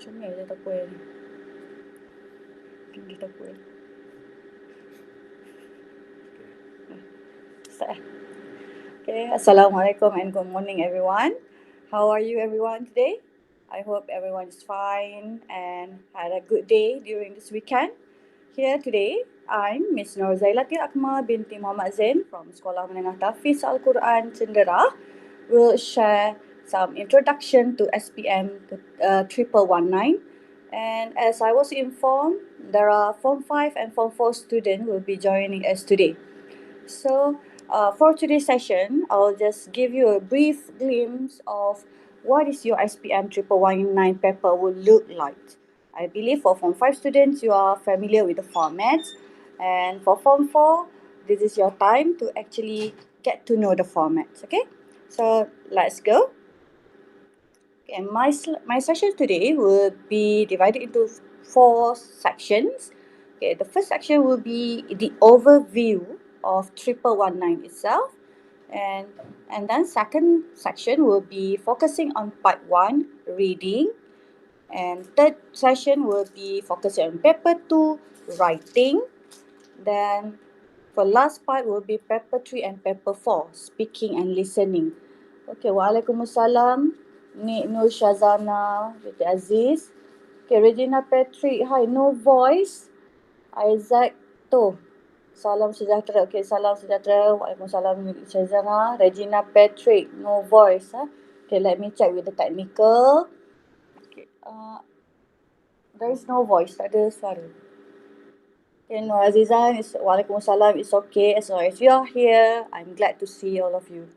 Macam ni dia tak puan ni. Dia tak puan. Start. Okay, Assalamualaikum and good morning everyone. How are you everyone today? I hope everyone is fine and had a good day during this weekend. Here today, I'm Miss Norzailaiti Akmar binti Muhammad Zain from Sekolah Menengah Tahfiz Al-Quran Cendera. Will share some introduction to SPM 1119. And as I was informed, there are Form 5 and Form 4 students will be joining us today. So for today's session, I'll just give you a brief glimpse of what is your SPM 1119 paper will look like. I believe for Form 5 students, you are familiar with the formats. And for Form 4, this is your time to actually get to know the formats, okay? So let's go. Okay, my session today will be divided into 4 sections. Okay, the first section will be the overview of 1119 itself, and then second section will be focusing on part 1, reading, and third session will be focusing on paper 2, writing. Then for last part will be paper 3 and paper 4, speaking and listening. Okay, Waalaikumsalam. Nik Nur Shazana binti Aziz. Okay, Regina Patrick. Hi, no voice. Isaac Tu. Salam sejahtera. Okay, salam sejahtera. Waalaikumsalam Nik Shazana. Regina Patrick. No voice. Okay, let me check with the technical. Okay, there is no voice. Tak ada suara. Okay, Nur Azizah. Waalaikumsalam. It's okay. As long as you are here, I'm glad to see all of you.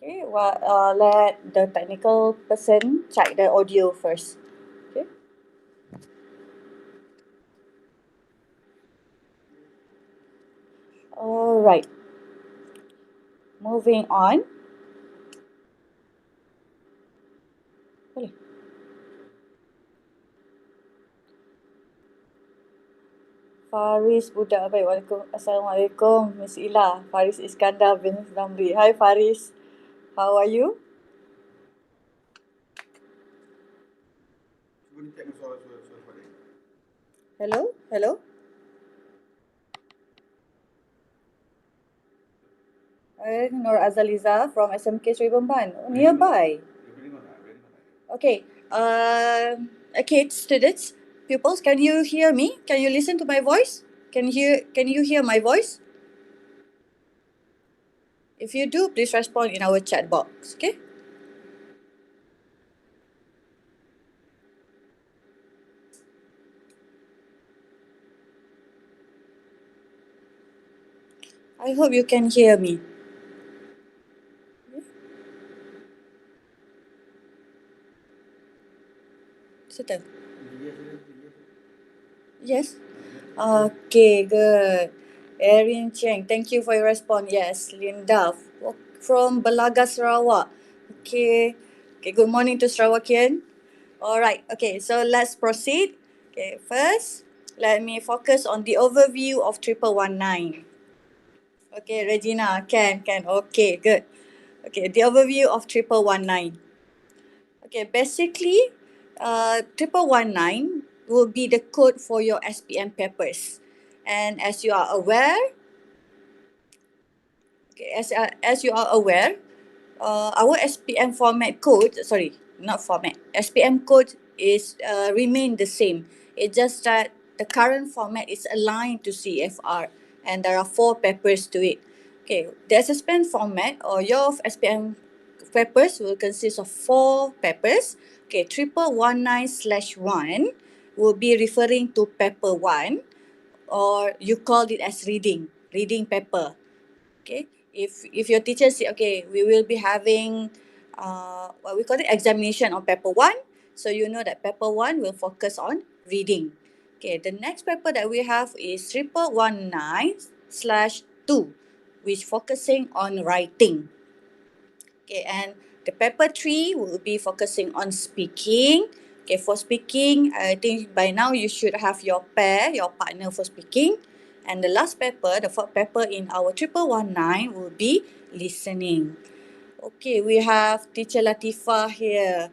Okay, let the technical person check the audio first. Okay. Alright. Moving on. Boleh. Faris budak baik. Assalamualaikum Miss Ila. Faris Iskandar bin Damri. Hi Faris. How are you? Hello? Hello? Nur Azaliza from SMK Sri Bemban. Nearby. Okay. Okay, students, pupils, can you hear me? Can you listen to my voice? Can you hear my voice? If you do, please respond in our chat box, okay? I hope you can hear me. Settle. Yes? Okay, good. Erin Cheng, thank you for your response. Yes, Linda from Belaga, Sarawak. Okay. Okay, good morning to Sarawakian. Alright, okay, so let's proceed. Okay, first, let me focus on the overview of 1119. Okay, Regina, can. Okay, good. Okay, the overview of 1119. Okay, basically, 1119 will be the code for your SPM papers. And as you are aware, okay, as you are aware, our SPM format code, sorry, not format, SPM code is remain the same. It's just that the current format is aligned to CFR and there are 4 papers to it. Okay, the SPM format or your SPM papers will consist of 4 papers. Okay, 1119/1 will be referring to paper 1 or you call it as reading paper. Okay, if your teacher say, okay, we will be having what we call it examination on paper 1, so you know that paper 1 will focus on reading. Okay, the next paper that we have is 1119/2, which focusing on writing. Okay, and the paper 3 will be focusing on speaking. Okay, for speaking, I think by now you should have your pair, your partner for speaking. And the last paper, the fourth paper in our 1119 will be listening. Okay, we have Teacher Latifah here.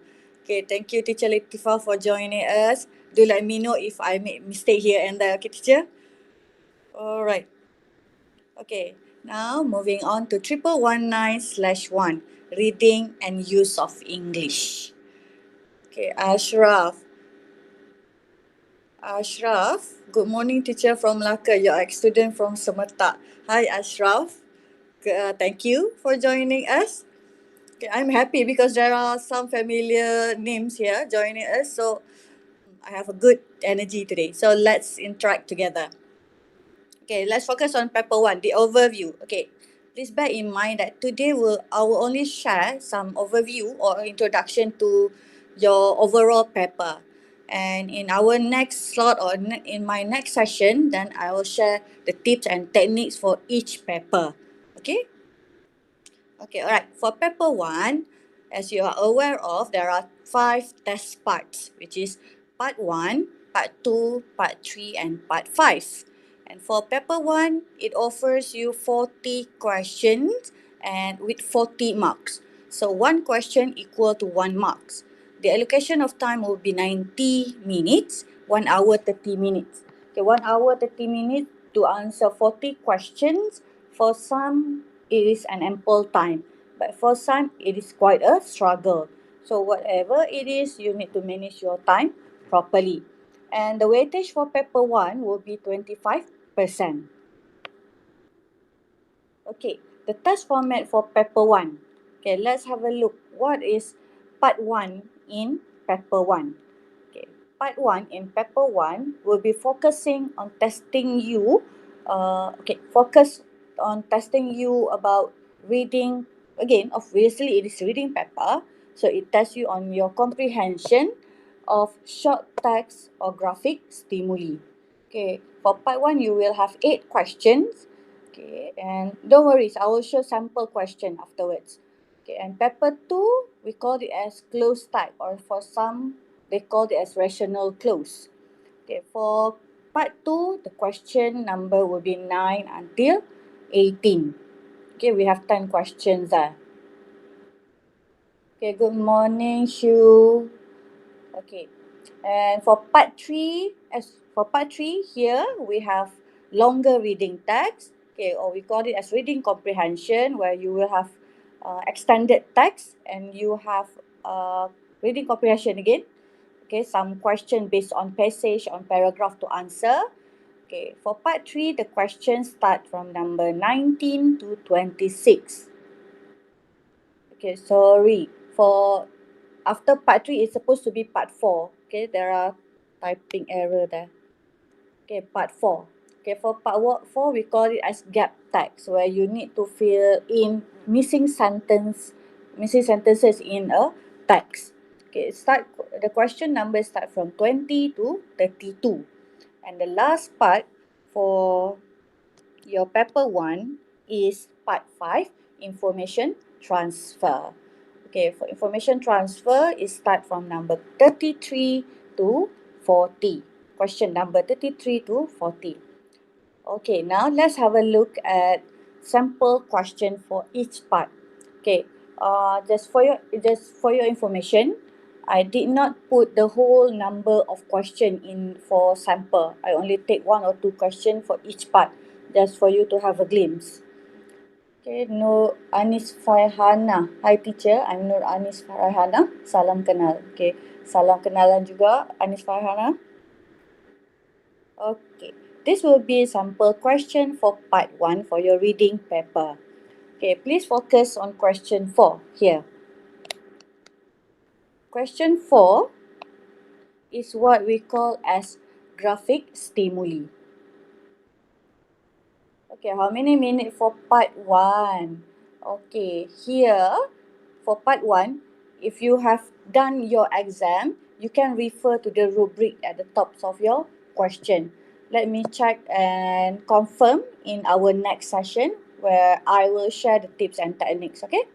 Okay, thank you, Teacher Latifah, for joining us. Do let me know if I make mistake here and there, okay, teacher? All right. Okay, now moving on to 1119/1, reading and use of English. Okay, Ashraf, good morning, teacher from Melaka. You're a student from Semetak. Hi, Ashraf. Thank you for joining us. Okay, I'm happy because there are some familiar names here joining us. So I have a good energy today. So let's interact together. Okay, let's focus on paper one, the overview. Okay, please bear in mind that today I will only share some overview or introduction to your overall paper. And in our next slot or in my next session, then I will share the tips and techniques for each paper. Okay? Okay, alright. For paper one, as you are aware of, there are 5 test parts, which is part 1, part 2, part 3, and part 5. And for paper 1, it offers you 40 questions and with 40 marks. So one question equal to 1 marks. The allocation of time will be 90 minutes, 1 hour 30 minutes. Okay, 1 hour 30 minutes to answer 40 questions. For some, it is an ample time, but for some, it is quite a struggle. So whatever it is, you need to manage your time properly. And the weightage for paper 1 will be 25%. Okay, the test format for paper 1. Okay, let's have a look. What is part 1 in paper 1? Okay, part 1 in paper 1 will be focusing on testing you, focus on testing you about reading. Again, obviously it is reading paper, so it tests you on your comprehension of short text or graphic stimuli. Okay, for part 1 you will have 8 questions. Okay, and don't worry, I will show sample question afterwards. Okay, and paper 2, we call it as closed type, or for some, they call it as rational close. Okay, for part 2, the question number will be 9 until 18. Okay, we have 10 questions there. Okay, good morning, Shu. Okay, and for part 3, here we have longer reading text. Okay, or we call it as reading comprehension, where you will have extended text and you have reading comprehension again. Okay, some question based on passage, on paragraph to answer. Okay, for part 3, the questions start from number 19 to 26. Okay, sorry. For after part 3, it's supposed to be part 4. Okay, there are typing error there. Okay, part 4. Okay, for part 4, we call it as gap text, where you need to fill in missing sentences in a text. Okay, the question numbers start from 20 to 32. And the last part for your paper 1 is part 5, information transfer. Okay, for information transfer, it start from number 33 to 40. Question number 33 to 40. Okay, now let's have a look at sample question for each part. Okay, just for your information, I did not put the whole number of question in for sample. I only take 1 or 2 question for each part, just for you to have a glimpse. Okay, Nur Anis Farhana. Hi teacher, I'm Nur Anis Farhana. Salam kenal. Okay, salam kenalan juga Anis Farhana. Okay, this will be sample question for part 1 for your reading paper. Okay, please focus on question 4 here. Question 4 is what we call as graphic stimuli. Okay, how many minutes for part 1? Okay, here for part 1, if you have done your exam, you can refer to the rubric at the top of your question. Let me check and confirm in our next session where I will share the tips and techniques, okay?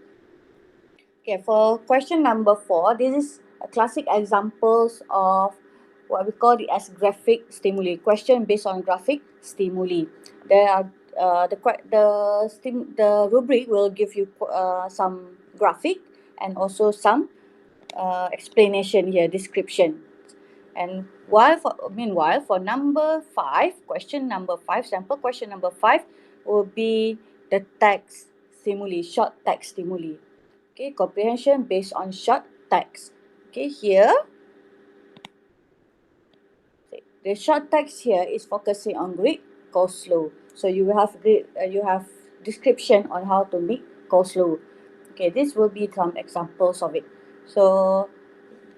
Okay, for question number 4, this is a classic examples of what we call it as graphic stimuli. Question based on graphic stimuli. There are the rubric will give you some graphic and also some explanation here, description. And meanwhile, for number 5, question number 5, sample question number 5 will be the text stimuli, short text stimuli. Okay, comprehension based on short text. Okay, here, the short text here is focusing on Greek coleslaw. So you will have you have description on how to make coleslaw. Okay, this will be some examples of it. So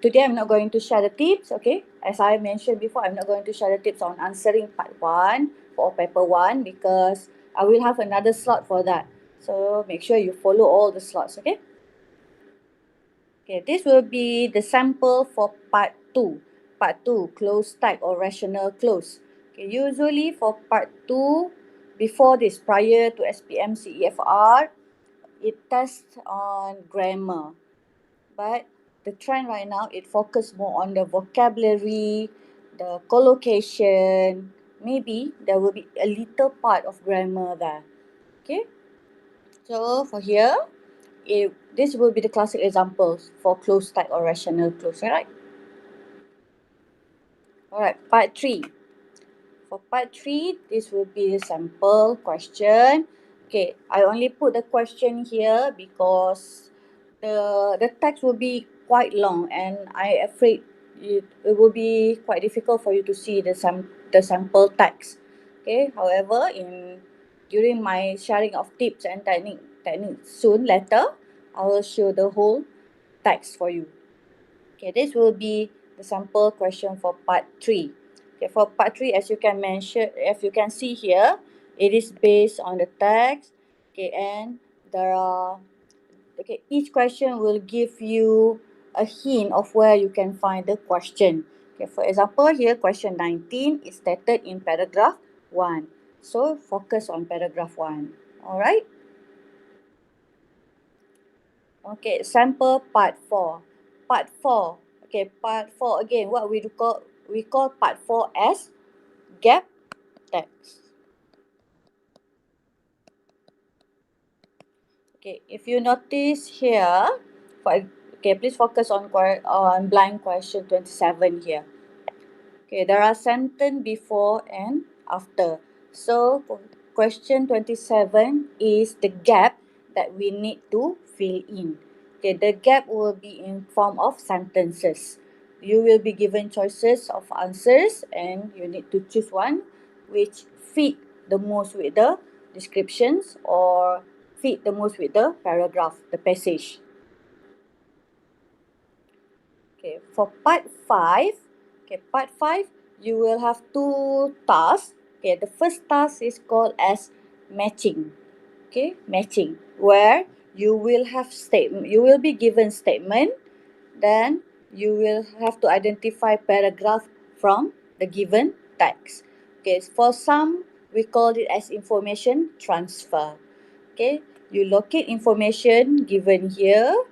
today I'm not going to share the tips, okay? As I mentioned before, I'm not going to share the tips on answering part 1 for paper 1 because I will have another slot for that. So make sure you follow all the slots, okay? Okay, this will be the sample for part 2. Part 2, close type or rational close. Okay, usually for part 2, before this, prior to SPM CEFR, it tests on grammar. But the trend right now, it focuses more on the vocabulary, the collocation. Maybe there will be a little part of grammar there. Okay, so for here, this will be the classic examples for close type or rational close, alright? Alright, part 3. For part 3, this will be a sample question. Okay, I only put the question here because the text will be quite long and I afraid it will be quite difficult for you to see the sample text. Okay, however, during my sharing of tips and technique soon later, I will show the whole text for you. Okay, this will be the sample question for part 3. Okay, for part 3, as you can see here, it is based on the text. Okay, and there are, okay, each question will give you a hint of where you can find the question. Okay, for example, here question 19 is stated in paragraph 1. So focus on paragraph 1. Alright? Okay, sample part 4. Part 4. Okay, part 4 again, what we call part 4 as gap text. Okay, if you notice here, okay, please focus on blank question 27 here. Okay, there are sentence before and after. So question 27 is the gap that we need to fill in. Okay, the gap will be in form of sentences. You will be given choices of answers and you need to choose one which fit the most with the descriptions or fit the most with the paragraph, the passage. Okay, for part 5, you will have 2 tasks. Okay, the first task is called as matching. Okay, matching, where you will be given statement, then you will have to identify paragraph from the given text. Okay, for some, we call it as information transfer. Okay, you locate information given here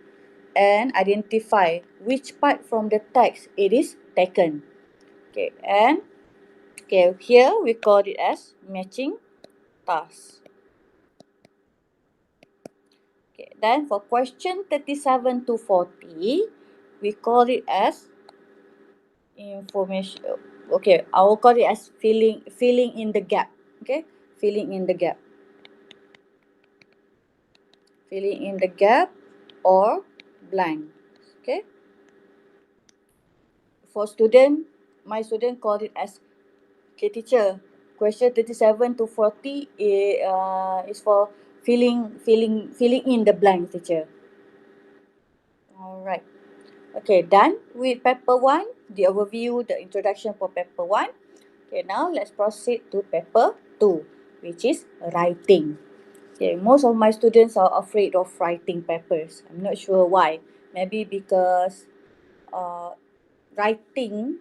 and identify which part from the text it is taken. Okay, and here we call it as matching task. Okay, then for question 37 to 40, we call it as information. Okay, I will call it as filling in the gap. Okay, filling in the gap. Filling in the gap or blank. Okay. For student, my student called it as, okay, teacher, question 37 to 40 is for filling in the blank, teacher. Alright. Okay, done with paper 1, the overview, the introduction for paper 1. Okay, now let's proceed to paper 2, which is writing. Okay, most of my students are afraid of writing papers. I'm not sure why. Maybe because writing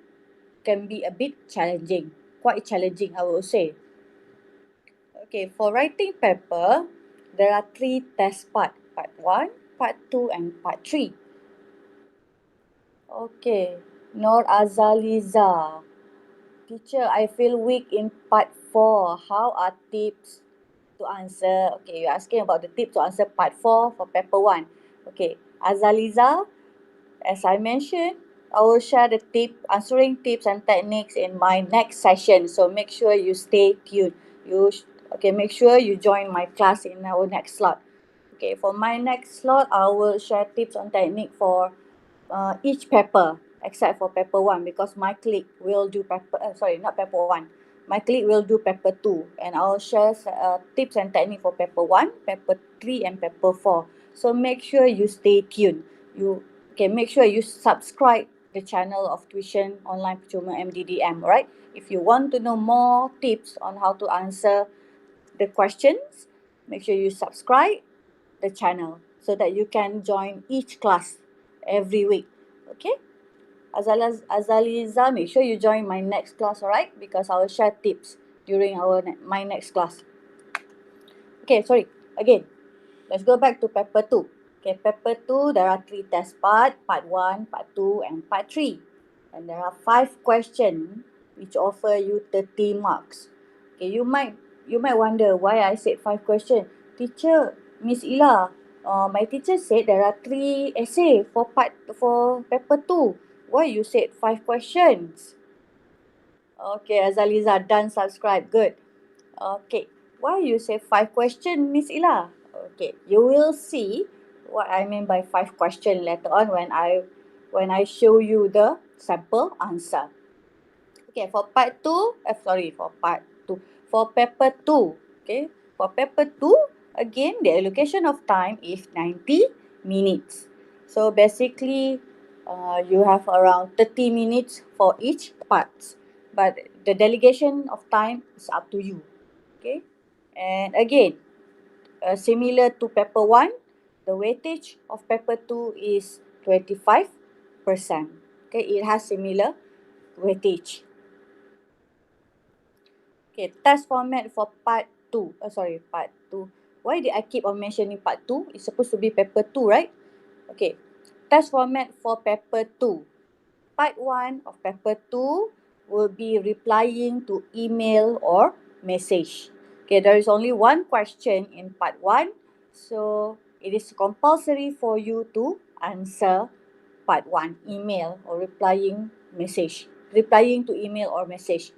can be a bit challenging, quite challenging, I would say. Okay, for writing paper, there are 3 test part 1, part 2, and part 3. Okay, Norzailaiti. Teacher, I feel weak in part 4. How are tips to answer? Okay, you're asking about the tips to answer part 4 for paper 1. Okay, Azaliza, as I mentioned, I will share the answering tips and techniques in my next session. So make sure you stay tuned. Make sure you join my class in our next slot. Okay, for my next slot, I will share tips on technique for each paper except for paper 1 because my colleague will do not paper 1. My colleague will do paper 2 and I'll share tips and technique for paper 1, paper 3 and paper 4. So make sure you stay tuned. Make sure you subscribe the channel of Tuition Online Percuma MDDM, right? If you want to know more tips on how to answer the questions, make sure you subscribe the channel so that you can join each class every week. Okay? Azaliza, make sure you join my next class, alright? Because I will share tips during my next class. Okay, sorry. Again, let's go back to paper 2. Okay, paper 2, there are 3 test part 1, part 2, and part 3. And there are 5 questions which offer you 30 marks. Okay, you might wonder why I said 5 questions. Teacher, Miss Ila, my teacher said there are 3 essay for paper 2. Why you said 5 questions? Okay, Azaliza, done, subscribe. Good. Okay, why you say 5 questions, Miss Ila? Okay, you will see what I mean by 5 questions later on when I show you the sample answer. Okay, for part 2, for part 2, for paper 2, okay, for paper 2, again, the allocation of time is 90 minutes. So basically, you have around 30 minutes for each part. But the delegation of time is up to you. Okay, and again, similar to paper 1, the weightage of paper 2 is 25%. Okay, it has similar weightage. Okay, test format for part 2. Part 2. Why did I keep on mentioning part 2? It's supposed to be paper 2, right? Okay, test format for paper 2. Part 1 of paper 2 will be replying to email or message. Okay, there is only one question in part 1, so it is compulsory for you to answer part 1, email or replying to email or message.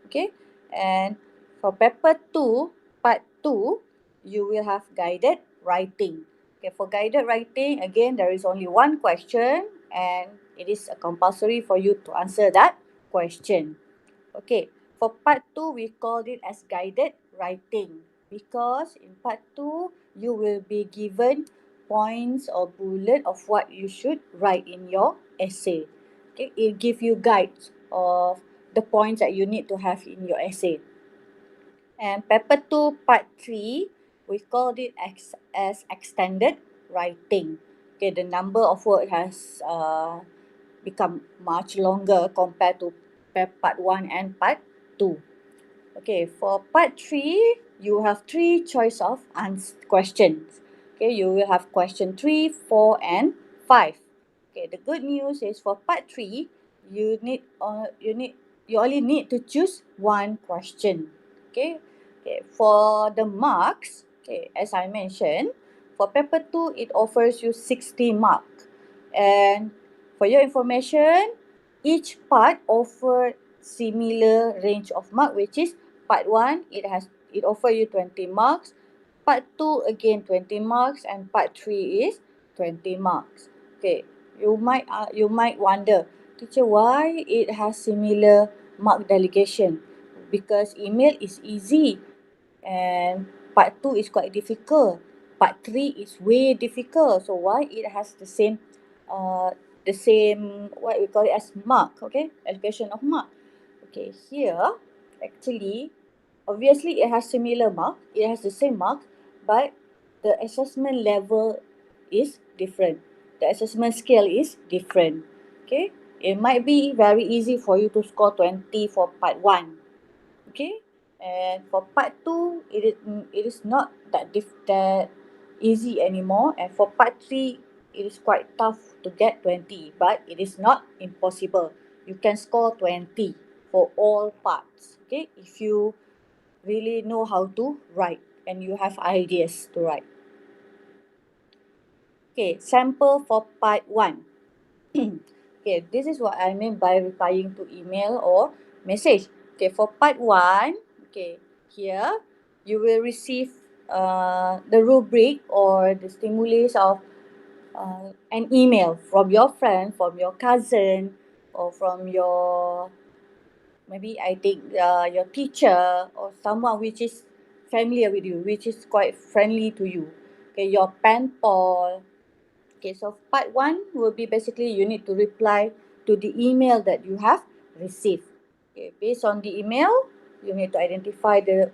Okay, and for paper 2, part 2, you will have guided writing. Okay, for guided writing, again, there is only one question and it is compulsory for you to answer that question. Okay, for part 2, we called it as guided writing because in part 2, you will be given points or bullet of what you should write in your essay. Okay, it gives you guides of the points that you need to have in your essay. And paper 2, part 3, we called it as extended writing. Okay, the number of words has become much longer compared to part 1 and part 2. Okay, for part 3, you have 3 choice of questions. Okay, you will have question 3, 4, and 5. Okay, the good news is for part 3, you only need to choose one question. Okay, for the marks, okay, as I mentioned, for paper 2, it offers you 60 marks. And for your information, each part offer similar range of mark, which is part 1, it offer you 20 marks. Part 2, again 20 marks, and part 3 is 20 marks. Okay, you might wonder, teacher, why it has similar mark delegation? Because email is easy and part 2 is quite difficult. Part 3 is way difficult. So why it has the same what we call it as mark, okay? Allocation of mark. Okay, here actually obviously it has similar mark, it has the same mark, but the assessment level is different. The assessment scale is different. Okay, it might be very easy for you to score 20 for part 1. Okay, and for part 2, it is not that easy anymore, and for part 3, it is quite tough to get 20, but it is not impossible. You can score 20 for all parts, okay, if you really know how to write and you have ideas to write. Okay, sample for part 1. Okay, this is what I mean by replying to email or message. Okay, for part 1, okay, here you will receive the rubric or the stimulus of an email from your friend, from your cousin, or from your, maybe I think your teacher or someone which is familiar with you, which is quite friendly to you. Okay, your pen pal. Okay, so part 1 will be basically you need to reply to the email that you have received. Okay, based on the email, you need to identify the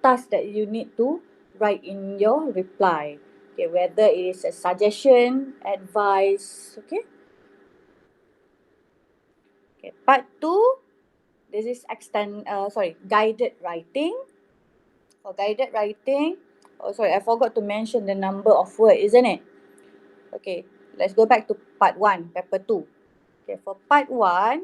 task that you need to write in your reply. Okay, whether it is a suggestion, advice. Okay. Okay, part 2, this is guided writing. For guided writing, oh sorry, I forgot to mention the number of words, isn't it? Okay, let's go back to part 1, paper 2. Okay, for part 1,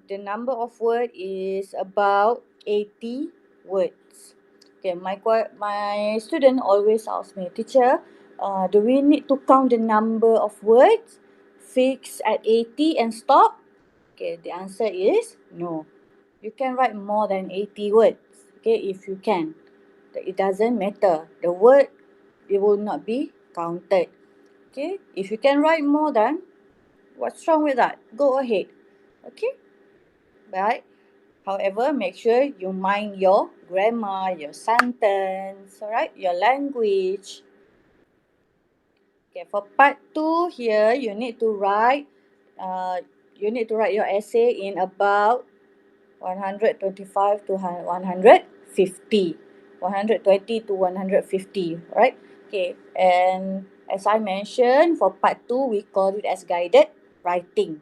the number of words is about 80 words. Okay, my student always asks me, teacher, do we need to count the number of words, fix at 80 and stop? Okay, the answer is no. You can write more than 80 words, okay, if you can. It doesn't matter. The word, it will not be counted. Okay, if you can write more than, what's wrong with that? Go ahead. Okay, right? However, make sure you mind your grammar, your sentence, alright, your language. Okay, for part 2 here, uh, you need to write your essay in about 125 to 150. 120 to 150, right? Okay, and as I mentioned, for part 2, we call it as guided writing.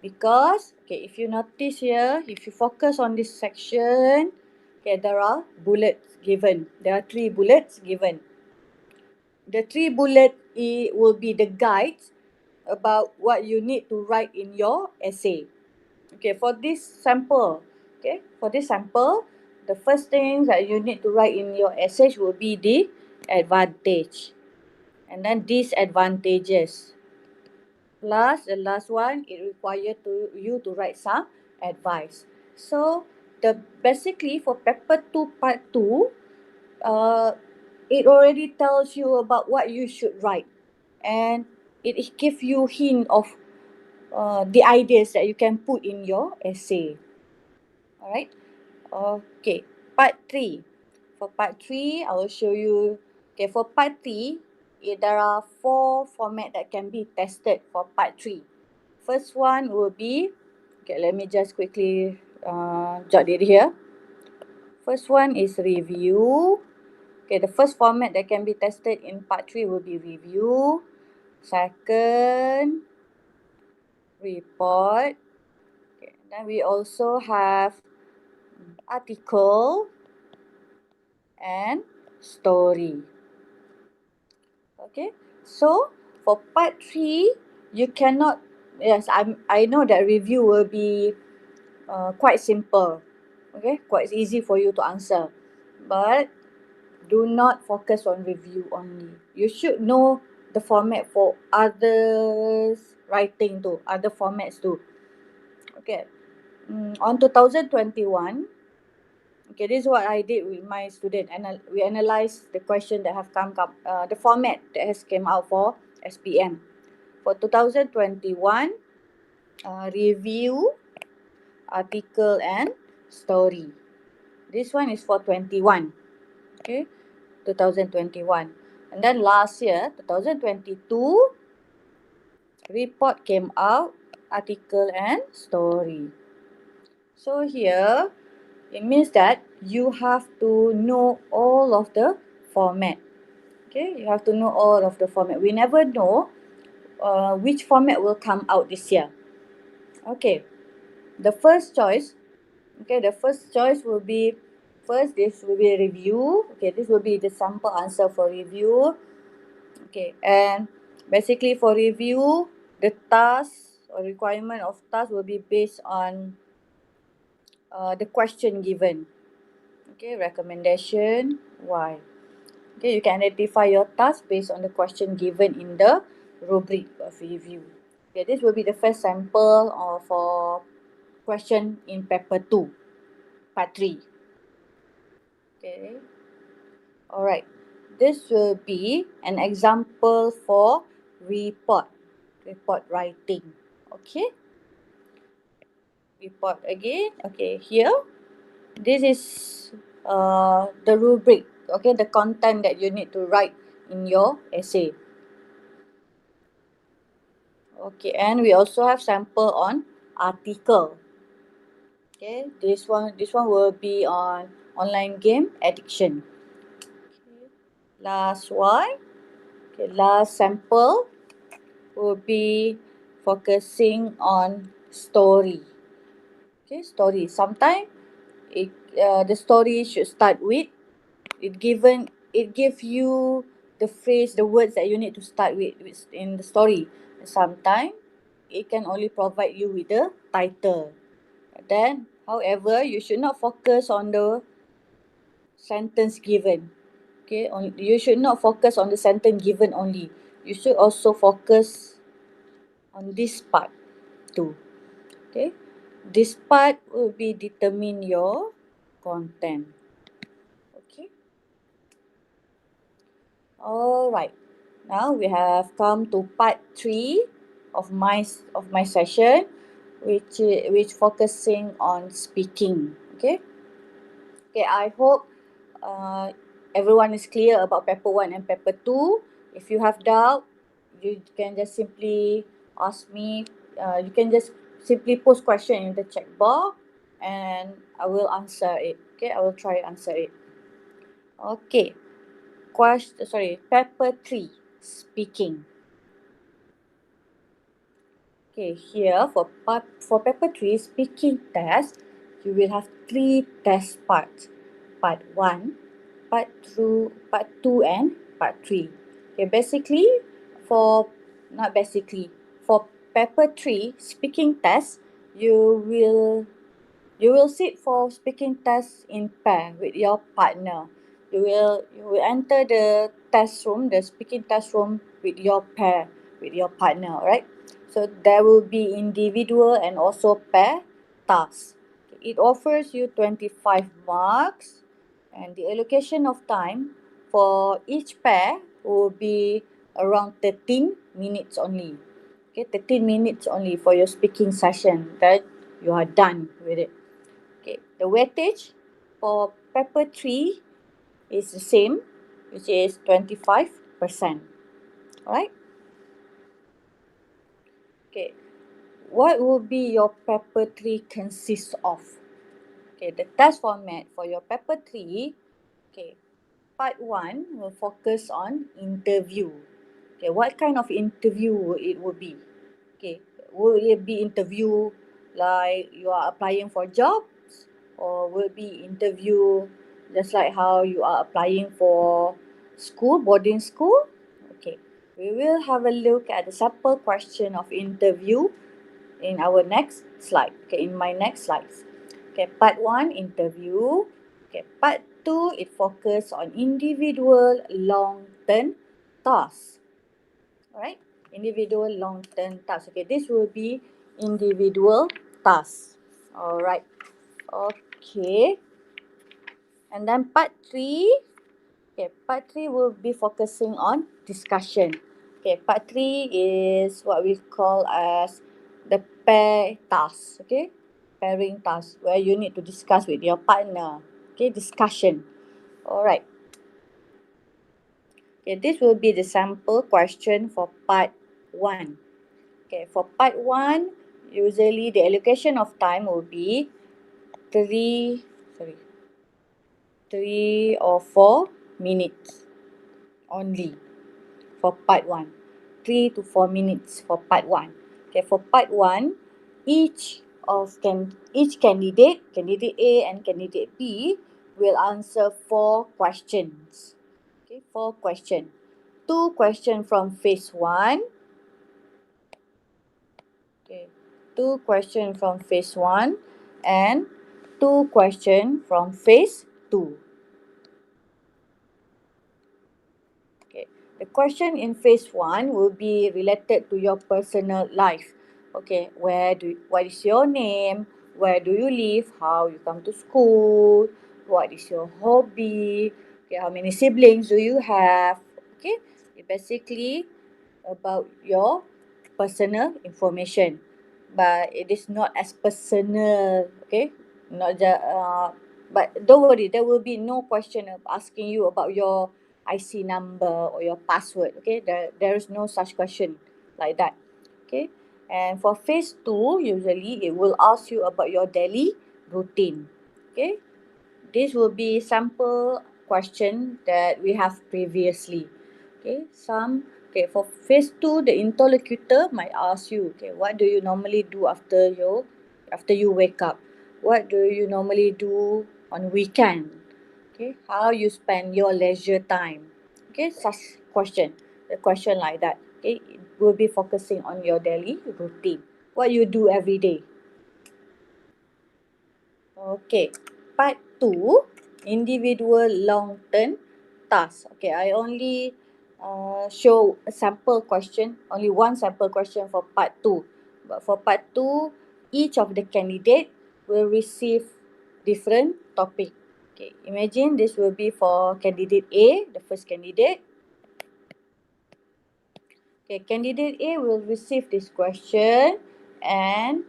Because, okay, if you notice here, if you focus on this section, okay, there are bullets given. There are 3 bullets given. The 3 bullet will be the guides about what you need to write in your essay. Okay, for this sample, the first thing that you need to write in your essay will be the advantage, and then disadvantages. Plus, the last one, it requires you to write some advice. So, basically for paper 2 part 2, uh, it already tells you about what you should write, and it gives you hint of the ideas that you can put in your essay. Alright. Okay. Part 3. For part 3, I will show you. Okay, for part 3, there are 4 formats that can be tested for part 3. First one will be, okay, let me just quickly jot it here. First one is review. Okay, the first format that can be tested in part 3 will be review. Second, report. Okay, then we also have article and story. Okay, so for part 3, you cannot, yes, I know that review will be quite simple, okay, quite easy for you to answer, but do not focus on review only. You should know the format for others writing too, other formats too. Okay, on 2021, okay, this is what I did with my student. We analyzed the question that have come up, the format that has came out for SPM. For 2021, review, article and story. This one is for 21. Okay, 2021. And then last year, 2022, report came out, article and story. So here, it means that you have to know all of the format. Okay, you have to know all of the format. We never know which format will come out this year. Okay, the first choice. Okay, the first choice will be, first this will be review. Okay, this will be the sample answer for review. Okay, and basically for review, the task or requirement of task will be based on the question given. Okay, recommendation, why. Okay, you can identify your task based on the question given in the rubric of review. Okay, this will be the first sample for question in paper 2, part 3. Okay. Alright. This will be an example for report writing. Okay. Report again. Okay, here. This is the rubric. Okay, the content that you need to write in your essay. Okay, and we also have sample on article. Okay, this one will be on online game addiction. Okay. Last one. Okay, last sample will be focusing on story. Okay, story. Sometimes the story should start with it give you the phrase, the words that you need to start with in the story. Sometimes it can only provide you with the title. Then, however, you should not focus on the sentence given. Okay, you should not focus on the sentence given only. You should also focus on this part too. Okay, this part will be determine your content. Okay. Alright, now we have come to part 3 of my session, which focusing on speaking. Okay. Okay, I hope everyone is clear about paper 1 and paper 2. If you have doubt, you can just simply ask me. You can just simply post question in the chat bar, and I will answer it. Okay, I will try answer it. Okay. Paper 3, speaking. Okay, here for paper 3, speaking test, you will have 3 test parts. Part 1, part 2 and part 3. Okay, for paper 3, speaking test, you will You will sit for speaking test in pair with your partner. You will enter the test room, the speaking test room with your pair, with your partner, right? So there will be individual and also pair tasks. It offers you 25 marks, and the allocation of time for each pair will be around 13 minutes only. Okay, 13 minutes only for your speaking session. That you are done with it. Okay, the weightage for paper 3 is the same, which is 25%. Alright? Okay, what will be your paper 3 consist of? Okay, the test format for your paper 3, okay, part 1 will focus on interview. Okay, what kind of interview it will be? Okay, will it be interview like you are applying for jobs, or will it be interview just like how you are applying for school, boarding school? Okay, we will have a look at the sample question of interview in our next slide. Okay, in my next slides. Okay, part 1, interview. Okay, part 2, it focus on individual long-term tasks. Alright, individual long-term tasks. Okay, this will be individual tasks. Alright, okay. And then part 3, okay, part 3 will be focusing on discussion. Okay, part 3 is what we call as the pair task. Okay, pairing task where you need to discuss with your partner. Okay, discussion. Alright. Okay, this will be the sample question for part 1. Okay, for part 1, usually the allocation of time will be 3, 3 or 4 minutes only for part 1. 3 to 4 minutes for part 1. Okay, for part 1, each candidate A and candidate B will answer 4 questions. Okay, 4 questions. 2 questions from phase 1. Okay, 2 questions from phase 1 and 2 questions from phase 2. Okay, the question in phase 1 will be related to your personal life. Okay, what is your name? Where do you live? How you come to school? What is your hobby? Okay, how many siblings do you have? Okay, basically about your personal information, but it is not as personal. Okay, not just but don't worry, there will be no question of asking you about your IC number or your password. Okay, there is no such question like that. Okay, and for phase 2, usually it will ask you about your daily routine. Okay, this will be sample question that we have previously. Okay, for phase 2, the interlocutor might ask you, okay, what do you normally do after you wake up? What do you normally do on weekend? Okay, how you spend your leisure time? Okay, such question. The question like that. Okay, it will be focusing on your daily routine. What you do every day. Okay, part 2, individual long-term task. Okay, I only show a sample question, only one sample question for part 2. But for part 2, each of the candidate will receive different topic. Okay, imagine this will be for candidate A, the first candidate. Okay, candidate A will receive this question, and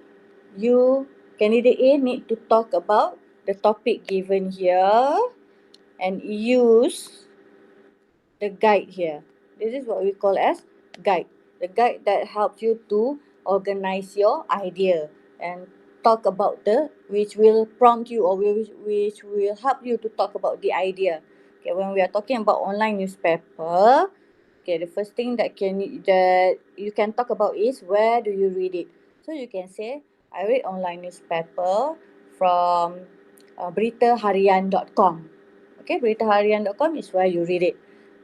you, candidate A, need to talk about the topic given here and use the guide here. This is what we call as guide. The guide that helps you to organize your idea and talk about which will prompt you, or which will help you to talk about the idea. Okay, when we are talking about online newspaper, okay, the first thing that you can talk about is where do you read it. So you can say, I read online newspaper from beritaharian.com. Okay, beritaharian.com is where you read it.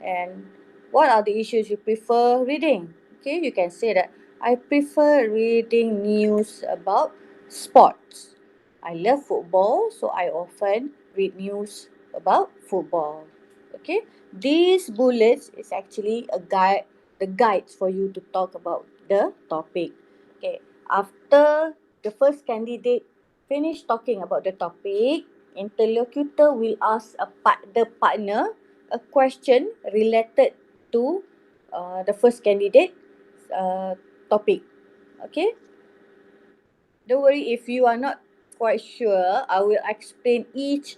And what are the issues you prefer reading? Okay, you can say that I prefer reading news about sports. I love football, so I often read news about football. Okay, these bullets is actually a guide, the guides for you to talk about the topic. Okay, after the first candidate finish talking about the topic, interlocutor will ask the partner a question related to the first candidate topic. Okay, don't worry if you are not quite sure. I will explain each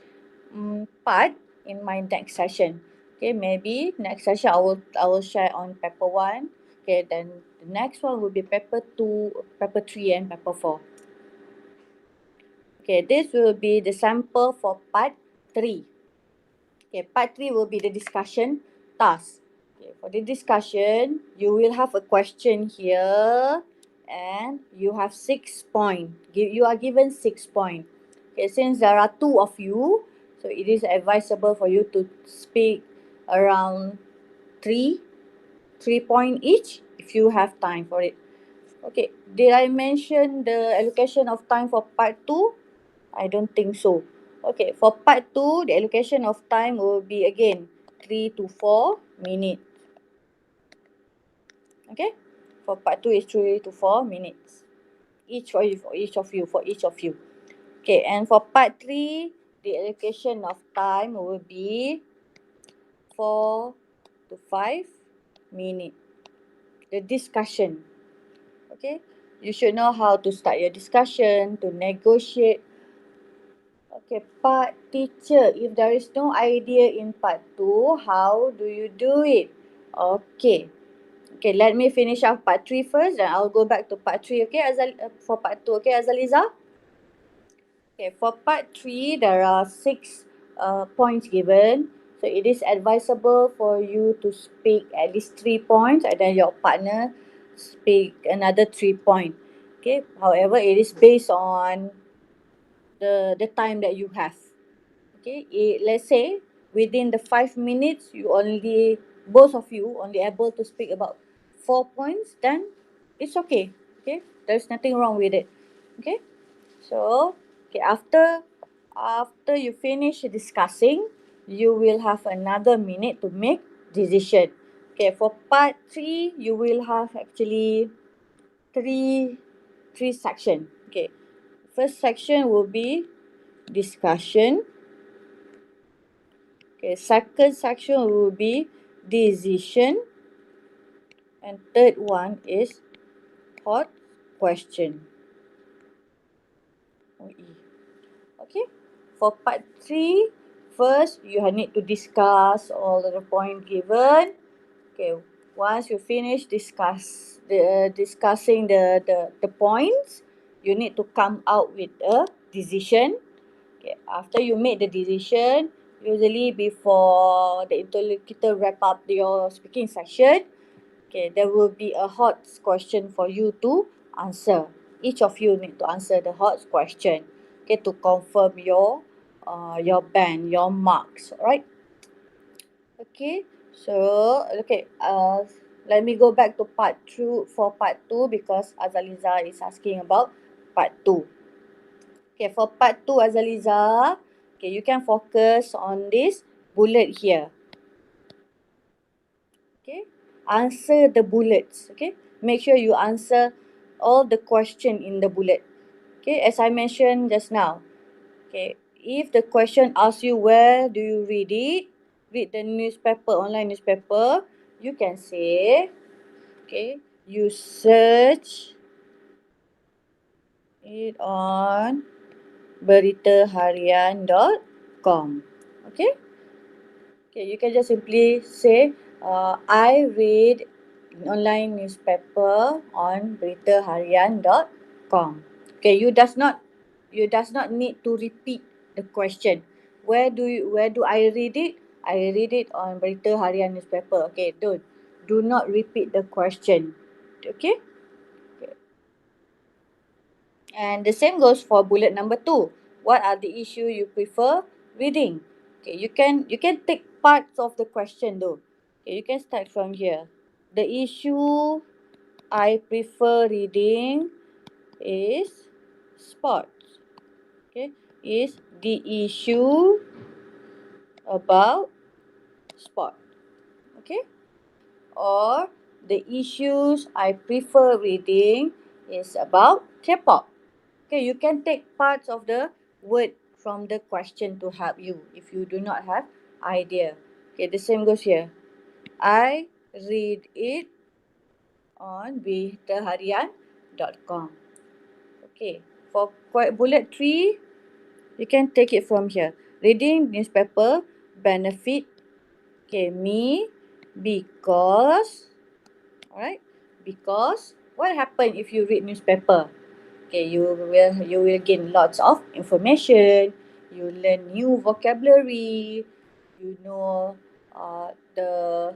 part in my next session. Okay, maybe next session I will share on paper 1. Okay, then the next one will be paper 2, paper 3, and paper 4. Okay, this will be the sample for part 3. Okay, part 3 will be the discussion task. Okay, for the discussion, you will have a question here and you have 6 points. You are given 6 points. Okay, since there are 2 of you, so it is advisable for you to speak around 3 points each if you have time for it. Okay, did I mention the allocation of time for part 2? I don't think so. Okay, for part 2, the allocation of time will be again 3 to 4 minutes. Okay, for part 2 is 3 to 4 minutes. For each of you. Okay, and for part 3, the allocation of time will be 4 to 5 minutes. The discussion. Okay, you should know how to start your discussion, to negotiate. Okay, part teacher, if there is no idea in part 2, how do you do it? Okay. Okay, let me finish off part 3 first, then I'll go back to part 3, okay, for part 2, okay, Azaliza? Okay, for part 3, there are 6 points given. So it is advisable for you to speak at least 3 points, and then your partner speak another 3 points. Okay, however, it is based on the time that you have. Okay, let's say within the 5 minutes, both of you only able to speak about 4 points, then it's okay. Okay, there's nothing wrong with it. Okay, so okay, after you finish discussing, you will have another minute to make decision. Okay, for part 3, you will have actually three section. Okay, first section will be discussion. Okay, second section will be decision, and third one is hot question. OE. Okay, for part 3, first you need to discuss all the point given. Okay, once you finish discussing the points, you need to come out with a decision. Okay, after you make the decision, usually before the interlocutor wrap up your speaking session, okay, there will be a hot question for you to answer. Each of you need to answer the hot question, okay, to confirm your band, your marks, alright? Okay, so let me go back to part 2 because Azaliza is asking about part 2. Okay, for part 2, Azaliza, okay, you can focus on this bullet here. Okay, answer the bullets. Okay, make sure you answer all the question in the bullet. Okay, as I mentioned just now. Okay, if the question asks you where do you read it, read the newspaper, online newspaper, you can say, okay, you search it on beritaharian.com. Okay, okay, you can just simply say, I read online newspaper on beritaharian.com. Okay, you does not need to repeat the question. Where do I read it? I read it on Berita Harian newspaper. Okay, do not repeat the question. Okay? Okay. And the same goes for bullet number 2. What are the issue you prefer reading? Okay, you can take parts of the question though. Okay, you can start from here. The issue I prefer reading is sports. Okay, is the issue about sport. Okay, or the issues I prefer reading is about K-pop. Okay, you can take parts of the word from the question to help you if you do not have idea. Okay, the same goes here. I read it on beritaharian.com. Okay, for bullet 3, you can take it from here. Reading newspaper benefit, okay, me because, alright, because what happen if you read newspaper? Okay, you will gain lots of information. You learn new vocabulary. You know the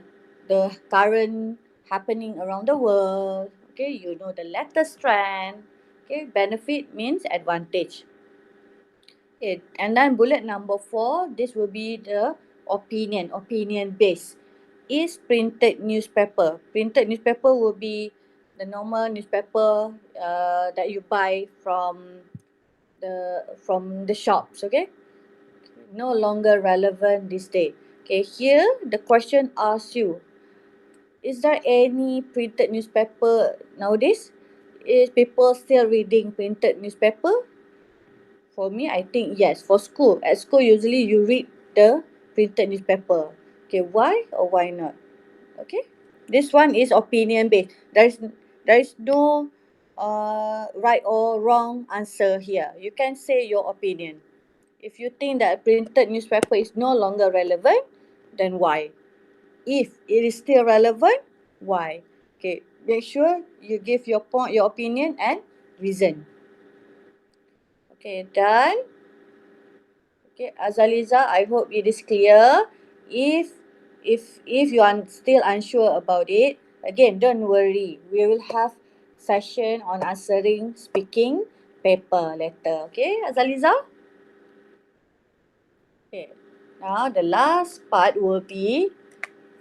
current happening around the world. Okay, you know the latest trend. Okay, benefit means advantage. Okay, and then bullet number 4, this will be the opinion based. Is printed newspaper. Printed newspaper will be the normal newspaper that you buy from the shops, okay? No longer relevant this day. Okay, here the question asks you, is there any printed newspaper nowadays? Is people still reading printed newspaper? For me, I think yes. For school, at school usually you read the printed newspaper. Okay, why or why not? Okay, this one is opinion based. There is no right or wrong answer here. You can say your opinion. If you think that printed newspaper is no longer relevant, then why? If it is still relevant, why? Okay, make sure you give your point, your opinion and reason. Okay, done. Okay, Azaliza, I hope it is clear. If you are still unsure about it, again, don't worry. We will have session on answering speaking paper later. Okay, Azaliza? Okay. Now the last part will be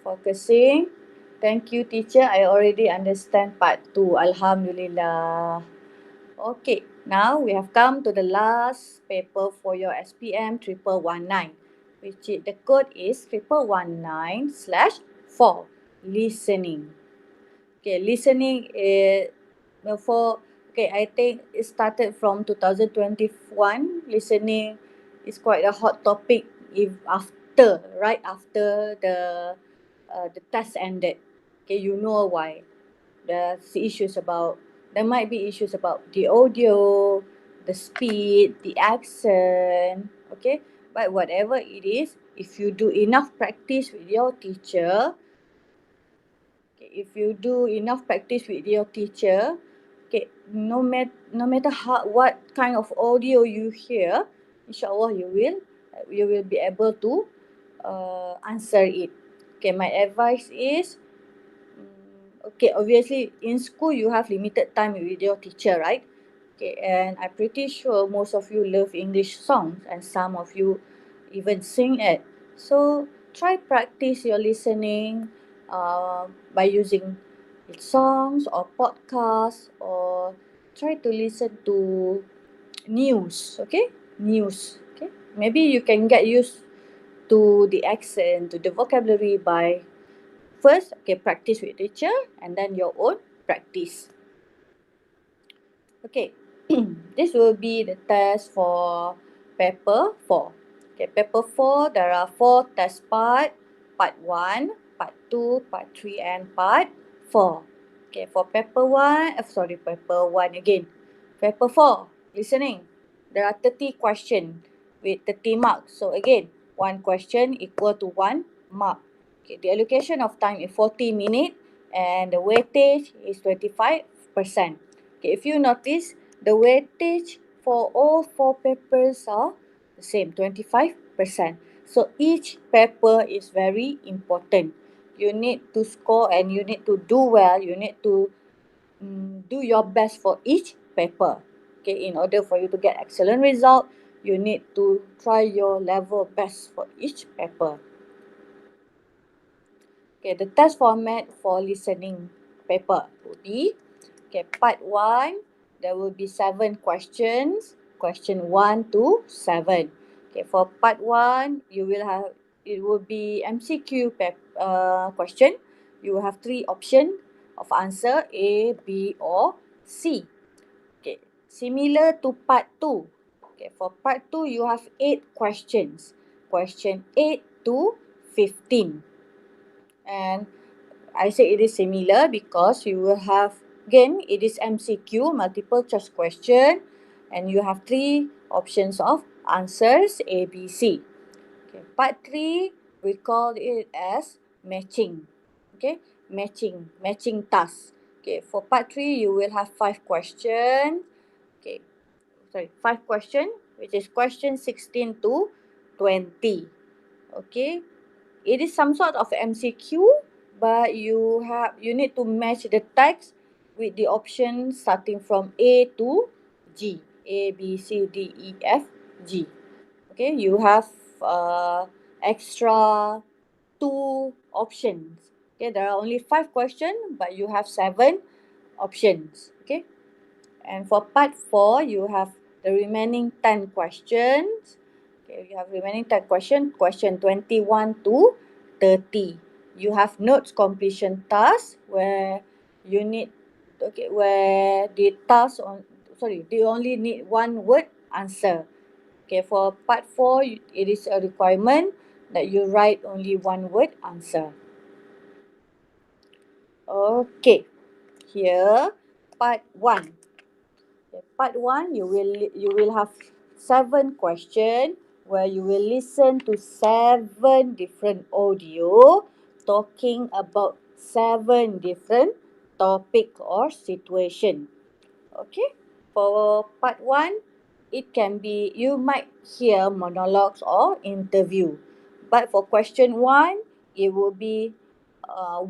focusing. Thank you, teacher. I already understand part 2. Alhamdulillah. Okay, now we have come to the last paper for your SPM 1119, which is, the code is 1119/4. listening. Okay, listening is I think it started from 2021. Listening is quite a hot topic if right after the test ended. Okay, you know why. There's issues about there might be issues about the audio, the speed, the accent, okay? But whatever it is, if you do enough practice with your teacher, okay, if you do enough practice with your teacher, okay, no matter how what kind of audio you hear, inshallah you will be able to answer it. Okay, my advice is, okay, obviously in school you have limited time with your teacher, right? Okay, and I'm pretty sure most of you love English songs and some of you even sing it. So try practice your listening by using songs or podcasts, or try to listen to news, okay? News, okay? Maybe you can get used to the accent, to the vocabulary by first, okay, practice with teacher and then your own practice. Okay, this will be the test for paper 4. Okay, paper 4, there are 4 test part 1, part 2, part 3 and part 4. Okay, for paper 1, paper 1 again. Paper 4, listening. There are 30 questions with 30 marks. So again, one question equal to 1 mark. Okay, the allocation of time is 40 minutes and the weightage is 25%. Okay, if you notice, the weightage for all 4 papers are the same, 25%. So each paper is very important. You need to score and you need to do well. You need to do your best for each paper. Okay, in order for you to get excellent result, you need to try your level best for each paper. Okay, the test format for listening paper would be, okay, part 1, there will be 7 questions, question 1 to 7. Okay, for part 1, it will be MCQ question. You will have 3 options of answer, A, B or C. Okay, similar to part 2. Okay, for part 2, you have 8 questions. Question 8 to 15. And I say it is similar because you will have, again, it is MCQ, multiple choice question, and you have 3 options of answers, A, B, C. Okay. Part 3, we call it as matching. Okay, matching task. Okay, for part 3, you will have 5 questions. Okay, 5 questions, which is question 16 to 20. Okay, it is some sort of MCQ, but you need to match the text with the options starting from A to G. A, B, C, D, E, F, G. Okay, you have extra 2 options. Okay, there are only 5 questions, but you have 7 options. Okay, and for part 4, you have the remaining 10 questions. Okay, you have remaining 10 questions, question 21 to 30. You have notes completion task where you need, okay, where the task they only need one word answer. Okay, for part 4, it is a requirement that you write only one word answer. Okay, here part 1. Okay, part 1, you will have 7 questions where you will listen to 7 different audio talking about 7 different topic or situation. Okay, for part 1, it can be, you might hear monologues or interview. But for question 1, it will be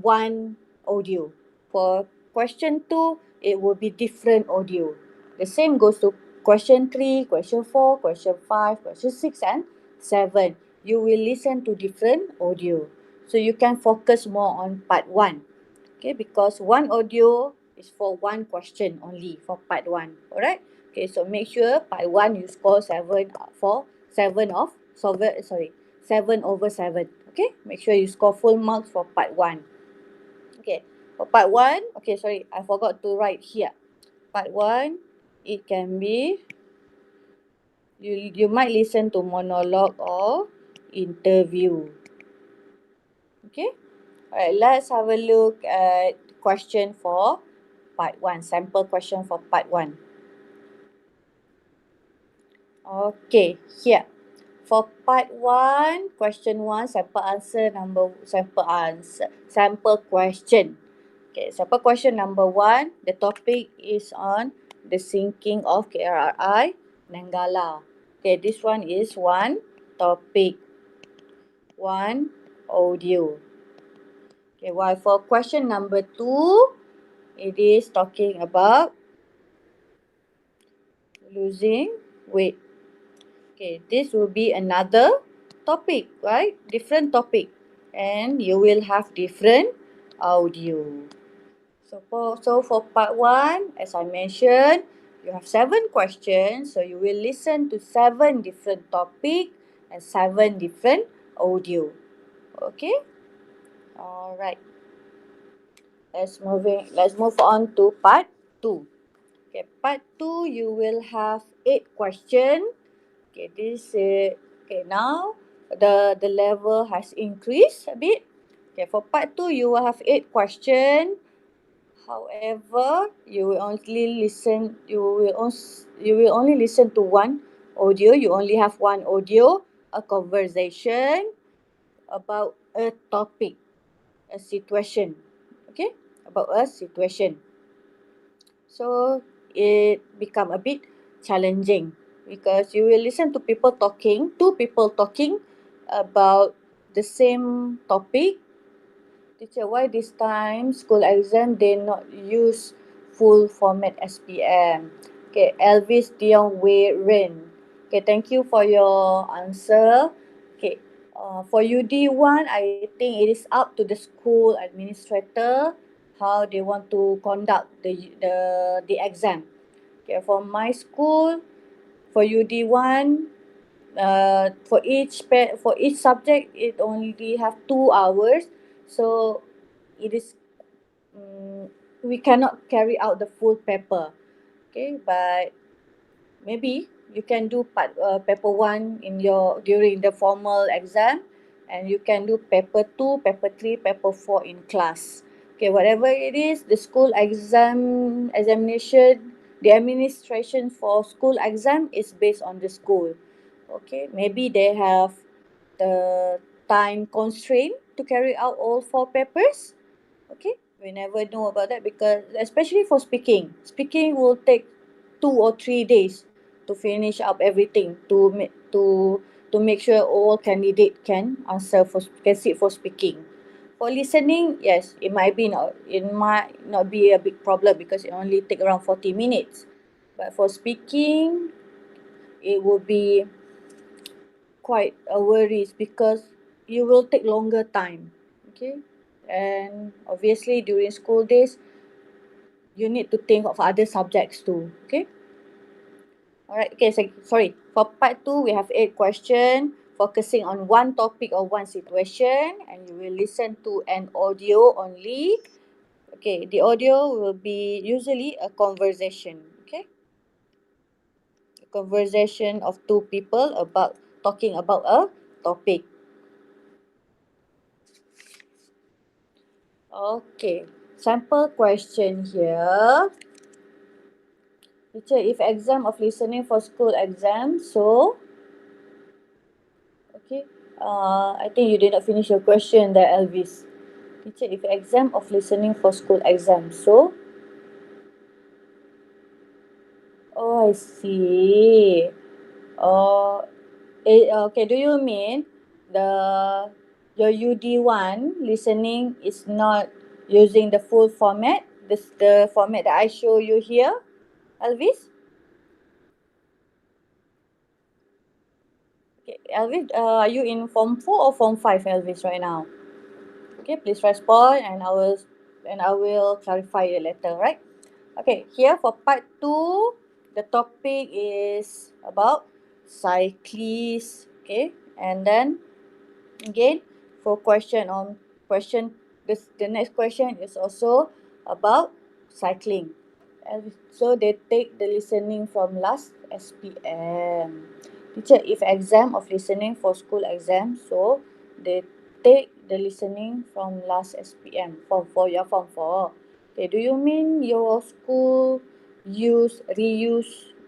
one audio. For question 2, it will be different audio. The same goes to question 3, question 4, question 5, question 6 and 7. You will listen to different audio. So you can focus more on part 1. Okay, because one audio is for one question only for part 1. Alright? Okay, so make sure part 1 you score 7 for 7 of, 7 over 7. Okay, make sure you score full marks for part 1. For part 1, okay, sorry, I forgot to write here. Part 1, it can be, you might listen to monologue or interview. Okay, alright, let's have a look at question for part 1, sample question for part 1. Okay, here. For part 1, question 1, sample question. Okay, sample question number 1, the topic is on the sinking of KRI Nanggala. Okay, this one is one topic, one audio. Okay, while for question number 2, it is talking about losing weight. Okay, this will be another topic, right? Different topic. And you will have different audio. So for part 1, as I mentioned, you have 7 questions. So you will listen to 7 different topic and 7 different audio. Okay? Alright. Let's move on to part 2. Okay, part 2, you will have 8 questions. Okay, okay, now the level has increased a bit. Okay, for part 2, you will have 8 questions. However, you will only listen to one audio. You only have one audio, a conversation about a topic, a situation. Okay, about a situation. So it become a bit challenging because you will listen to two people talking about the same topic. Teacher, why this time school exam they not use full format SPM? Okay, Elvis Dion Wei Ren. Okay, thank you for your answer. Okay, for UD1, I think it is up to the school administrator how they want to conduct the exam. Okay, for my school, for UD1, for each subject it only have 2 hours, so it is we cannot carry out the full paper. Okay, but maybe you can do paper 1 in your during the formal exam, and you can do paper 2, paper 3, paper 4 in class. Okay, whatever it is, the school examination, the administration for school exam is based on the school. Okay, maybe they have the time constraint to carry out all 4 papers. Okay, we never know about that because especially for speaking will take 2 or 3 days to finish up everything to make sure all candidate can sit for speaking. For listening, yes, it might not be a big problem because it only take around 40 minutes. But for speaking, it will be quite a worries because you will take longer time. Okay, and obviously during school days you need to think of other subjects too. Okay, alright. Okay, so sorry, for part 2 we have 8 questions focusing on one topic or one situation, and you will listen to an audio only. Okay, the audio will be usually a conversation. Okay, a conversation of 2 people about talking about a topic. Okay, sample question here. Teacher, if exam of listening for school exam, so okay. I think you did not finish your question there, Elvis. Teacher, if exam of listening for school exam, so oh, I see. Oh, okay. Do you mean the your UD1 listening is not using the full format? This the format that I show you here, Elvis. Okay, Elvis, are you in Form 4 or Form 5, Elvis, right now? Okay, please respond and I will clarify it later, right? Okay, here for part 2, the topic is about cyclists. Okay, and then again for question the next question is also about cycling. And so they take the listening from last SPM. Teacher, if exam of listening for school exam, so they take the listening from last SPM, form 4, your form 4. Okay, do you mean your school reuse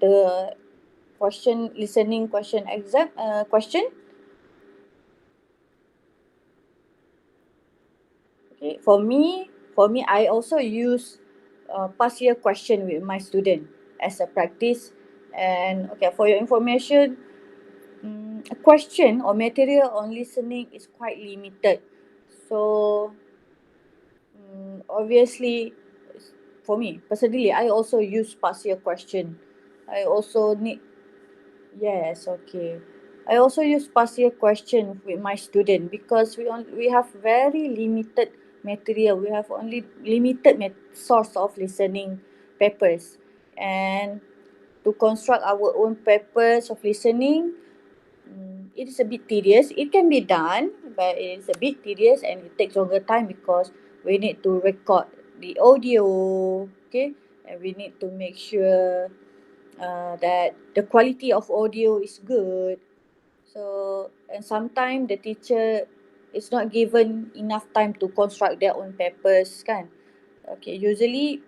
the listening question exam question? Okay, for me, I also use past year question with my student as a practice. And okay, for your information, a question or material on listening is quite limited. So obviously, for me personally, I also use past year question. I also need Yes, okay. I also use past year question with my student because we have very limited material. We have only limited source of listening papers, and to construct our own papers of listening, it is a bit tedious. It can be done, but it is a bit tedious and it takes longer time because we need to record the audio, okay, and we need to make sure that the quality of audio is good. So, and sometimes the teacher is not given enough time to construct their own papers, kan? Okay, usually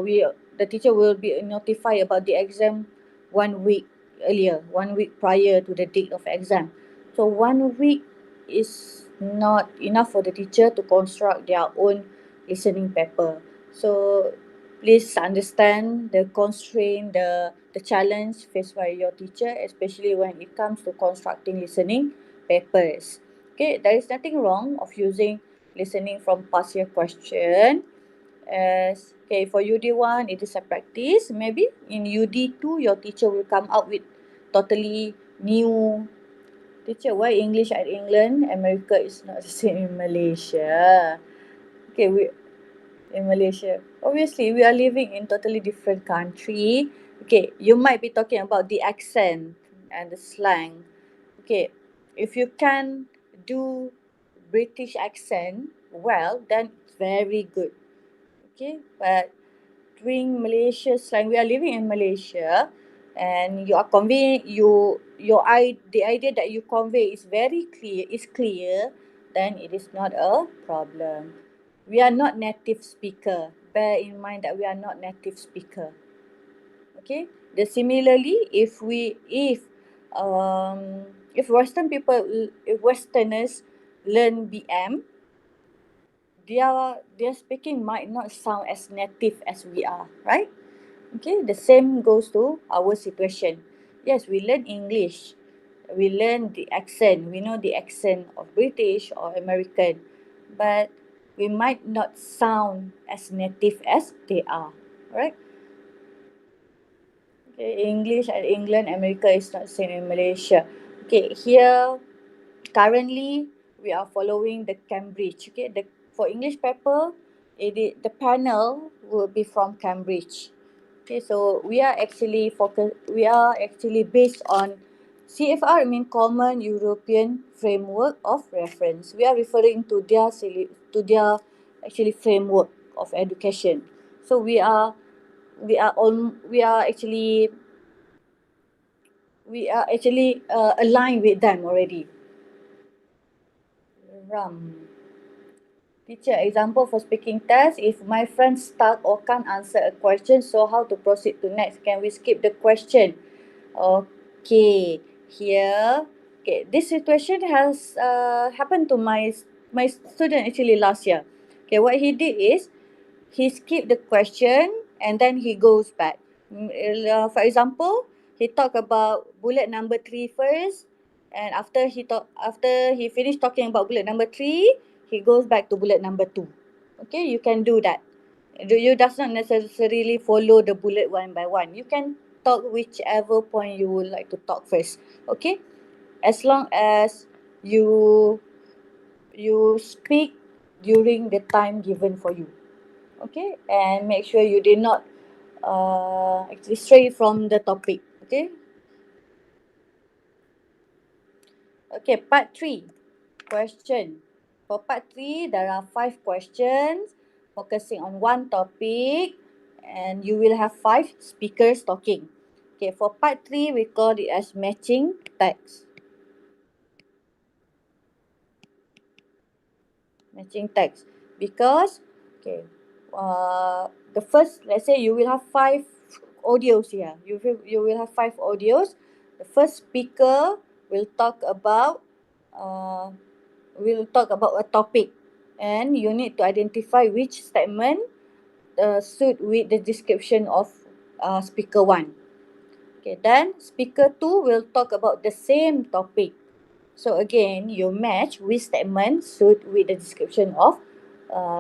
we the teacher will be notified about the exam 1 week earlier, 1 week prior to the date of exam. So 1 week is not enough for the teacher to construct their own listening paper. So please understand the constraint, the challenge faced by your teacher, especially when it comes to constructing listening papers. Okay, there is nothing wrong of using listening from past year question. As okay, for UD1 it is a practice. Maybe in UD2 your teacher will come up with totally new teacher. Why English at England, America is not the same in Malaysia? Okay, we in Malaysia. Obviously, we are living in totally different country. Okay, you might be talking about the accent and the slang. Okay, if you can do British accent well, then it's very good. Okay, but doing Malaysia slang, we are living in Malaysia, and you are conveying the idea that you convey is clear, then it is not a problem. We are not native speaker. Bear in mind that we are not native speaker. Okay. The similarly, if if Westerners learn BM, their speaking might not sound as native as we are, right? Okay, the same goes to our situation. Yes, we learn English. We learn the accent. We know the accent of British or American. But we might not sound as native as they are. Right? Okay, English at England, America is not same in Malaysia. Okay, here currently we are following the Cambridge. Okay, for English paper, the panel will be from Cambridge. Okay, so we are actually based on CFR, mean Common European Framework of Reference. We are referring to their actually framework of education. So we are actually aligned with them already. Ram. Teacher, example for speaking test. If my friend stuck or can't answer a question, so how to proceed to next? Can we skip the question? Okay, here. Okay, this situation has happened to my student actually last year. Okay, what he did is he skipped the question and then he goes back. For example, he talked about bullet number 3 first, and after he finished talking about bullet number 3, he goes back to bullet number 2. Okay, you can do that. You does not necessarily follow the bullet one by one. You can talk whichever point you would like to talk first. Okay, as long as you you speak during the time given for you. Okay, and make sure you did not actually stray from the topic. Okay. Okay, part 3 question. For part 3, there are 5 questions focusing on one topic, and you will have 5 speakers talking. Okay, for part 3, we call it as matching text. Matching text. Because, okay, the first, let's say you will have 5 audios here. You will have 5 audios. The first speaker will talk about uh, a topic, and you need to identify which statement suit with the description of speaker 1. Okay, then speaker 2 will talk about the same topic. So again, you match which statement suit with the description of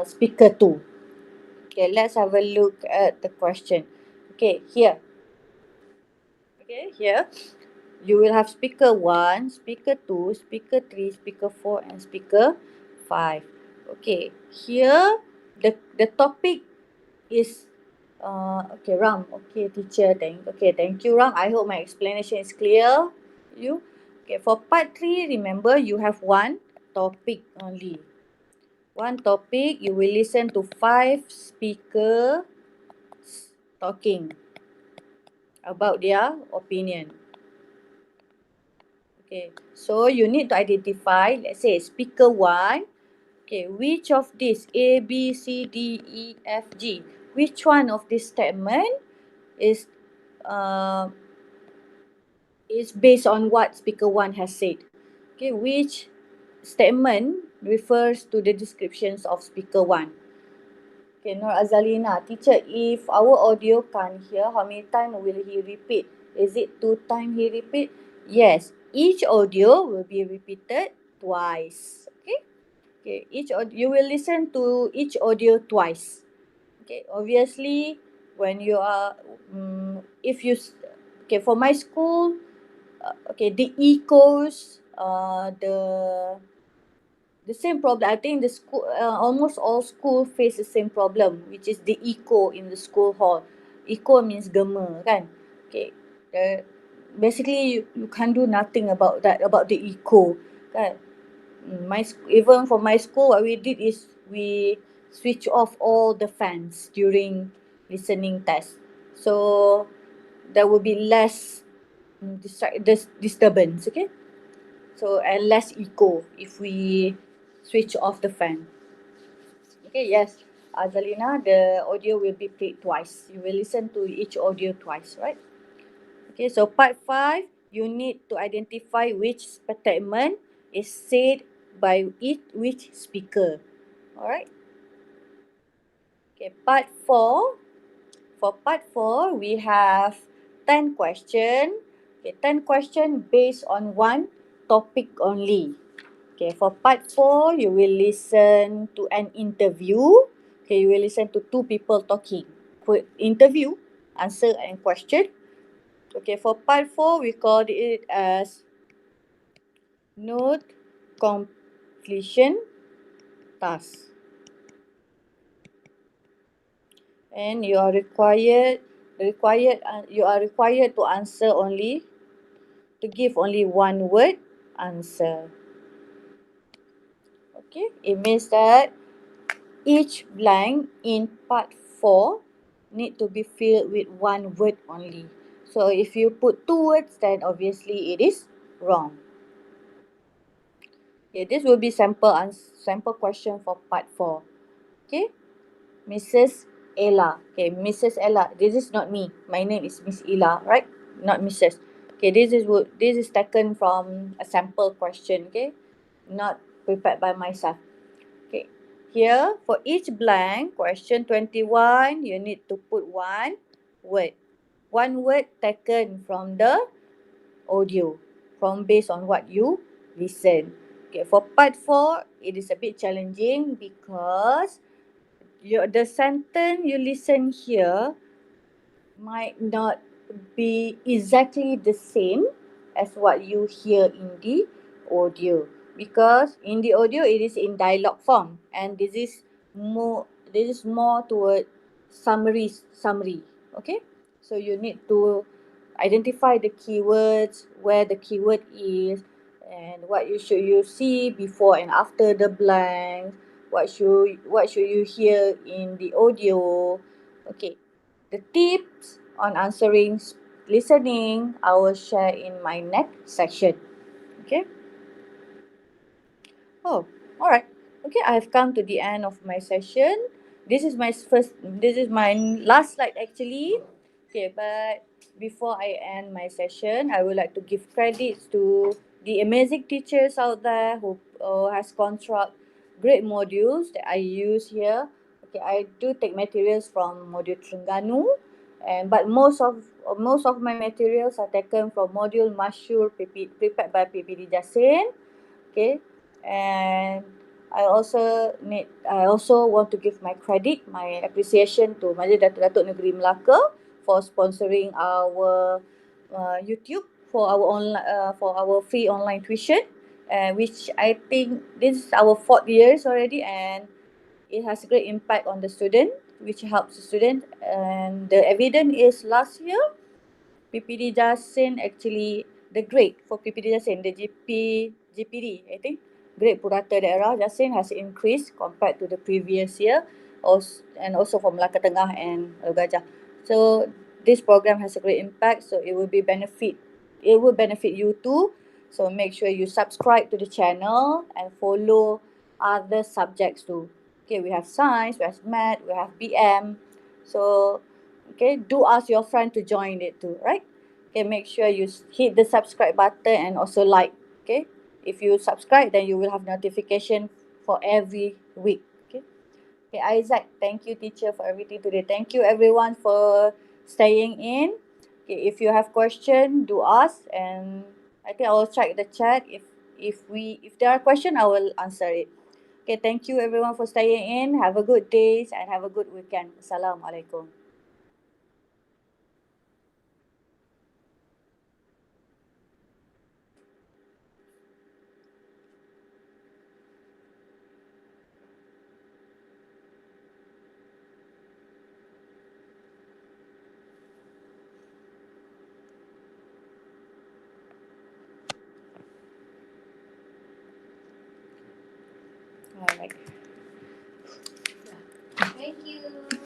speaker 2. Okay, let's have a look at the question. Okay, here. Okay, here. You will have speaker 1, speaker 2, speaker 3, speaker 4, and speaker 5. Okay, here the topic is okay, Ram. Okay, teacher, thank you, Ram. I hope my explanation is clear. You okay? For part 3, remember you have one topic only. One topic. You will listen to 5 speakers talking about their opinion. Okay, so you need to identify, let's say, speaker 1. Okay, which of these A, B, C, D, E, F, G, which one of this statement is uh, based on what speaker 1 has said? Okay, which statement refers to the descriptions of speaker 1? Okay, Norzailaiti, teacher, if our audio can't hear, how many times will he repeat? Is it 2 times he repeat? Yes, each audio will be repeated twice. Okay, you will listen to each audio twice. Okay, obviously, when you are, okay, for my school, okay, the echoes, the same problem. I think the school, almost all school face the same problem, which is the echo in the school hall. Echo means gema, kan? Okay, basically you can't do nothing about that, about the echo, kan? Even for my school, what we did is we switch off all the fans during listening test, so there will be less disturbance. Okay, so and less echo if we switch off the fan. Okay, yes, Azalina, the audio will be played twice. You will listen to each audio twice, right? Okay, so part 5, you need to identify which statement is said by which speaker. Alright? Okay, part 4. For part 4, we have 10 questions. Okay, 10 questions based on one topic only. Okay, for part 4, you will listen to an interview. Okay, you will listen to 2 people talking. For interview, answer and question. Okay, for part 4, we call it as note completion task. And you are required to answer only, to give only one word answer. Okay, it means that each blank in part 4 need to be filled with one word only. So if you put 2 words, then obviously it is wrong. Okay, this will be sample question for part 4. Okay, Mrs. Ella. Okay, Mrs. Ella. This is not me. My name is Miss Ella, right? Not Mrs. Okay, this is taken from a sample question. Okay, not prepared by myself. Okay, here for each blank, question 21, you need to put one word. One word taken from the audio, from based on what you listen. Okay, for part 4, it is a bit challenging because the sentence you listen here might not be exactly the same as what you hear in the audio, because in the audio it is in dialogue form, and this is more toward summary. Okay, so you need to identify the keywords, where the keyword is, and what should you see before and after the blank, what should you hear in the audio. Okay, the tips on answering listening I will share in my next section. Okay. Oh, all right. Okay, I have come to the end of my session. This is my last slide actually. Okay, but before I end my session, I would like to give credits to the amazing teachers out there who has construct great modules that I use here. Okay, I do take materials from module Terengganu, and but most of my materials are taken from module Masyur prepared by PPD Jasin. Okay, and I also want to give my credit, my appreciation to Majlis Datuk-Datuk Negeri Melaka for sponsoring our YouTube for our free online tuition, which I think this is our 4th years already, and it has great impact on the student, which helps the student. And the evidence is last year PPD Jasin actually the grade for PPD Jasin, the GPD, I think, grade Purata Daerah Jasin has increased compared to the previous year, and also for Melaka Tengah and Gajah. So this program has a great impact, so it will benefit you too. So make sure you subscribe to the channel and follow other subjects too. Okay, we have science, we have math, we have BM. So okay, do ask your friend to join it too, right? Okay, make sure you hit the subscribe button and also like. Okay, if you subscribe, then you will have notification for every week. Okay. Okay, Isaac, thank you teacher for everything today. Thank you everyone for staying in. Okay, if you have question, do ask, and I think I will check the chat. If there are question, I will answer it. Okay, thank you everyone for staying in. Have a good day and have a good weekend. Assalamualaikum. All right. Thank you.